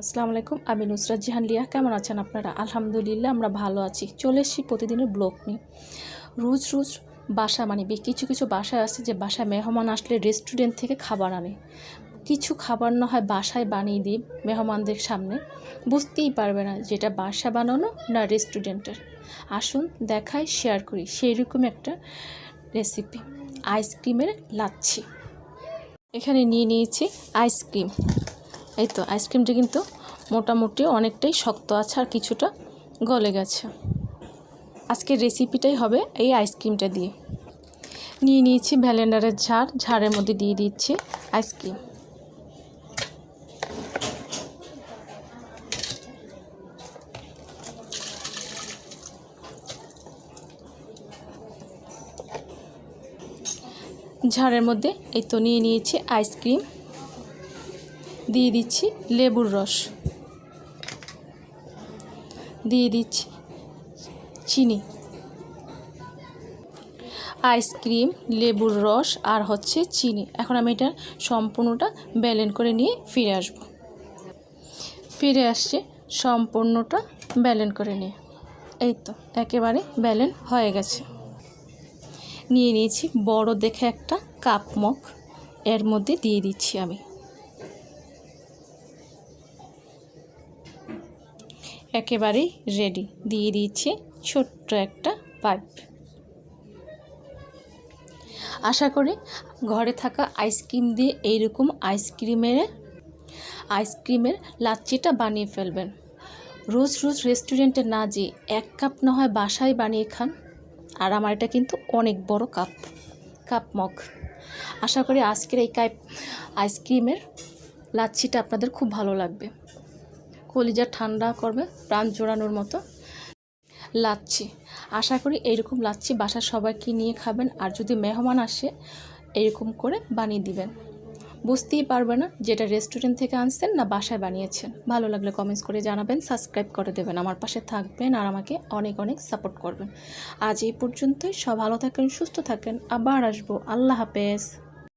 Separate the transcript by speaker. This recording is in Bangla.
Speaker 1: আসসালামু আলাইকুম, আমি নুসরাত জাহান লিয়া। কেমন আছেন আপনারা? আলহামদুলিল্লাহ আমরা ভালো আছি। চলে এসেছি প্রতিদিনের ব্লগ নিয়ে। রোজ রোজ বাসা কিছু কিছু বাসায় আছে যে বাসায় মেহমান আসলে রেস্টুরেন্ট থেকে খাবার আনে। কিছু খাবার না হয় বাসায় বানিয়ে দিই মেহমানদের সামনে, বুঝতেই পারবে না যেটা বাসা বানানো না রেস্টুরেন্টের। আসুন দেখাই, শেয়ার করি সেই রকম একটা রেসিপি, আইসক্রিমের লাচ্ছি। এখানে নিয়ে নিয়েছি আইসক্রিম। এই তো আইসক্রিমটা কিন্তু মোটামুটি অনেকটাই শক্ত আছে আর কিছুটা গলে গেছে। আজকের রেসিপিটাই হবে এই আইসক্রিমটা দিয়ে। নিয়ে নিয়েছি ভ্যালেন্ডারের ঝাড়ের মধ্যে দিয়ে দিচ্ছি আইসক্রিম। ঝাড়ের মধ্যে এই তো নিয়ে নিয়েছি আইসক্রিম, দিয়ে দিচ্ছি লেবুর রস, দিয়ে দিচ্ছি চিনি। আইসক্রিম, লেবুর রস আর হচ্ছে চিনি। এখন আমি এটা সম্পূর্ণটা ব্লেন্ড করে নিয়ে ফিরে আসছে সম্পূর্ণটা ব্লেন্ড করে নিয়ে। এই তো একেবারে ব্লেন্ড হয়ে গেছে। নিয়ে নিয়েছি বড় দেখে একটা কাপ মগ, এর মধ্যে দিয়ে দিচ্ছি আমি। একেবারেই রেডি। দিয়ে দিচ্ছি ছোট্ট একটা পাইপ। আশা করি ঘরে থাকা আইসক্রিম দিয়ে এইরকম আইসক্রিমের লাচ্ছিটা বানিয়ে ফেলবেন। রোজ রোজ রেস্টুরেন্টে না যেয়ে এক কাপ না হয় বাসায় বানিয়ে খান। আর আমার এটা কিন্তু অনেক বড় কাপ মগ। আশা করি আজকের এই আইসক্রিমের লাচ্ছিটা আপনাদের খুব ভালো লাগবে। কলিজা ঠান্ডা করবে, প্রাণ জোড়ানোর মতো লাচ্ছি। আশা করি এইরকম লাচ্ছি বাসার সবাইকে নিয়ে খাবেন। আর যদি মেহমান আসে এরকম করে বানিয়ে দিবেন, বুঝতেই পারবে না যেটা রেস্টুরেন্ট থেকে আনছেন না বাসায় বানিয়েছেন। ভালো লাগলে কমেন্টস করে জানাবেন, সাবস্ক্রাইব করে দেবেন, আমার পাশে থাকবেন আর আমাকে অনেক অনেক সাপোর্ট করবেন। আজ এই পর্যন্তই। সব ভালো থাকেন, সুস্থ থাকেন, আবার আসবো। আল্লাহ হাফেজ।